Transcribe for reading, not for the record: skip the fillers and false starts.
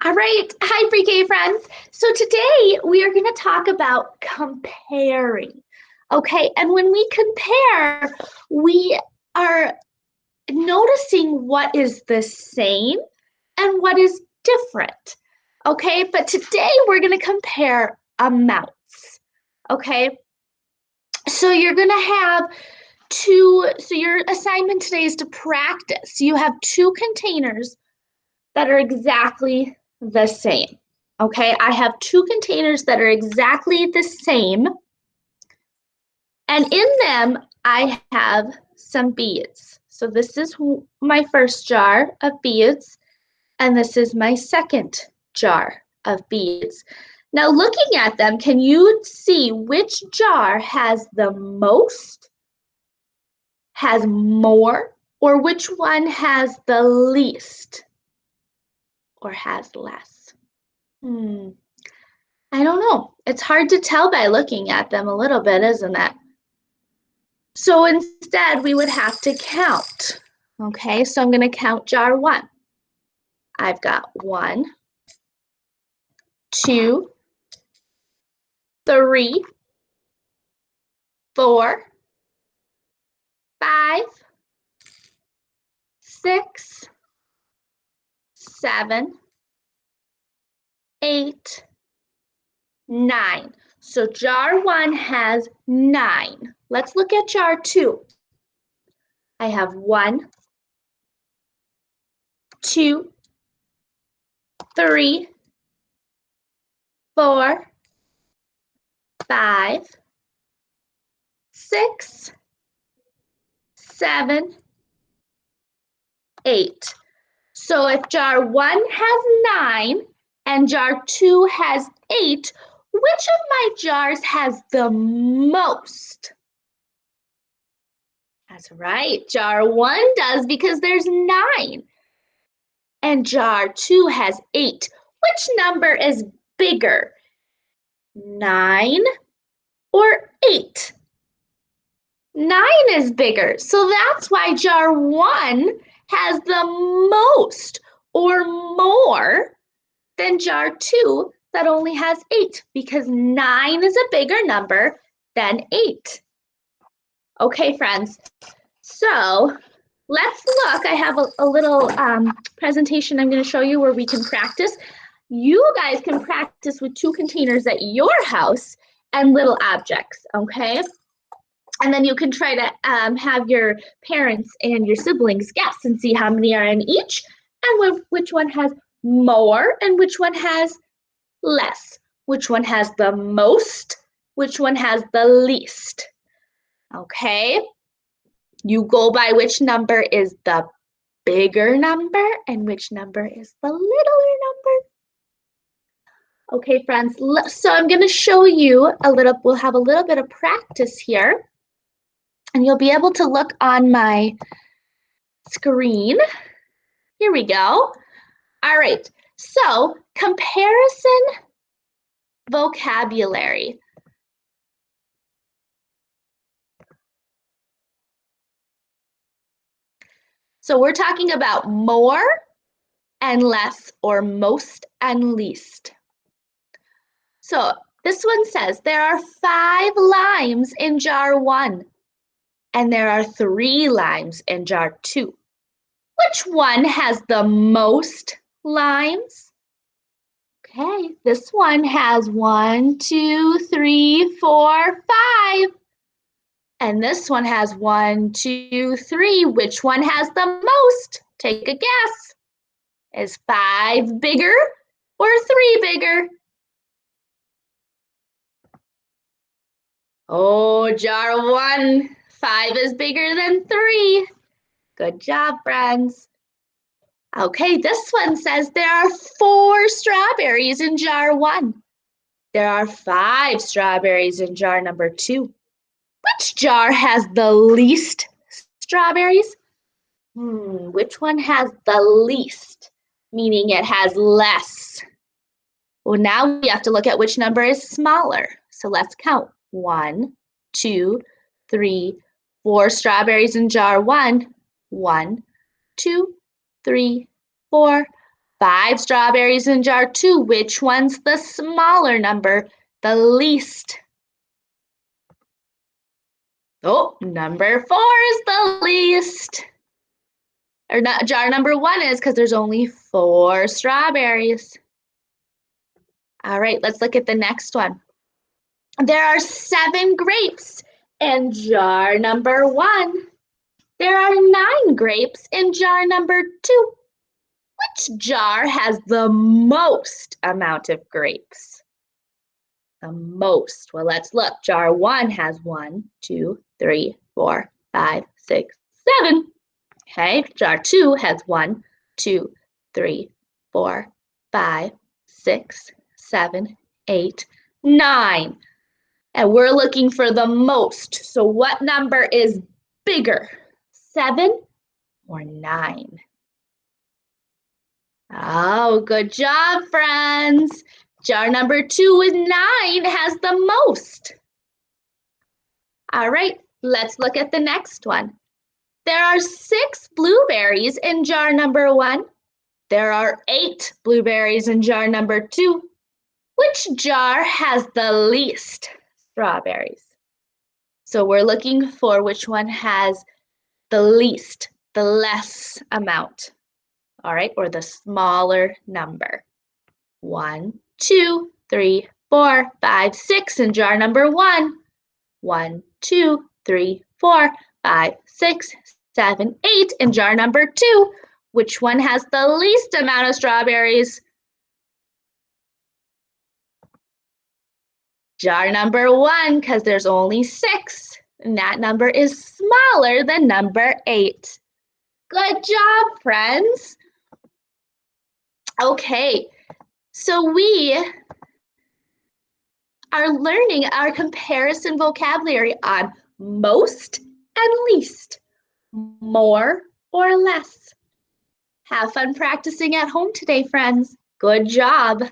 All right. Hi, pre-K friends. So today we are going to talk about comparing. Okay, and when we compare, we are noticing what is the same and what is different. Okay, but today we're going to compare amounts. Okay, so you're going to have your assignment today is to practice. You have two containers that are exactly the same. Okay, I have two containers that are exactly the same, and in them I have some beads. So this is my first jar of beads, and this is my second jar of beads. Now looking at them, can you see which jar has the most, has more, or which one has the least, or has less? I don't know. It's hard to tell by looking at them a little bit, isn't it? So instead, we would have to count. Okay, so I'm going to count jar one. I've got 1, 2, 3, 4, 5, 6, 7, 8, 9. So jar one has 9. Let's look at jar two. I have 1, 2, 3, 4, 5, 6, 7, 8. So if jar one has 9 and jar two has 8, which of my jars has the most? That's right, jar one does because there's 9. And jar two has 8. Which number is bigger? 9 or 8? 9 is bigger, so that's why jar one has the most or more than jar two that only has 8, because 9 is a bigger number than 8. Okay, friends, so let's look. I have a little presentation I'm going to show you where we can practice. You guys can practice with two containers at your house and little objects, okay? And then you can try to have your parents and your siblings guess and see how many are in each and which one has more and which one has less, which one has the most, which one has the least. Okay? You go by which number is the bigger number and which number is the littler number. Okay, friends, so I'm going to show you we'll have a little bit of practice here. And you'll be able to look on my screen. Here we go. All right, so comparison vocabulary. So we're talking about more and less, or most and least. So this one says there are 5 limes in jar 1 and there are 3 limes in jar 2. Which one has the most limes? Okay, this one has 1, 2, 3, 4, 5. And this one has 1, 2, 3. Which one has the most? Take a guess. Is 5 bigger or 3 bigger? Oh, jar 1. 5 is bigger than 3. Good job, friends. Okay, this one says there are 4 strawberries in jar 1. There are 5 strawberries in jar number 2. Which jar has the least strawberries? Which one has the least? Meaning it has less. Well, now we have to look at which number is smaller. So let's count. 1, 2, 3, 4 strawberries in jar 1. 1, 2, 3, 4, 5 strawberries in jar 2. Which one's the smaller number, the least? Oh, number 4 is the least. Or not, jar number 1 is because there's only 4 strawberries. All right, let's look at the next one. There are 7 grapes in jar number 1. There are 9 grapes in jar number 2. Which jar has the most amount of grapes? The most. Well, let's look. Jar 1 has 1, 2, 3, 4, 5, 6, 7. Okay, jar 2 has 1, 2, 3, 4, 5, 6, 7, 8, 9. And we're looking for the most. So what number is bigger, 7 or 9? Oh, good job, friends. Jar number 2 is 9, has the most. All right, let's look at the next one. There are 6 blueberries in jar number 1. There are 8 blueberries in jar number 2. Which jar has the least strawberries? So we're looking for which one has the least, the less amount, all right, or the smaller number. 1, 2, 3, 4, 5, 6 in jar number 1. 1, 2, 3, 4, 5, 6, 7, 8 in jar number 2. Which one has the least amount of strawberries? Jar number 1, because there's only 6, and that number is smaller than number 8. Good job, friends. Okay, so we are learning our comparison vocabulary on most and least, more or less. Have fun practicing at home today, friends. Good job.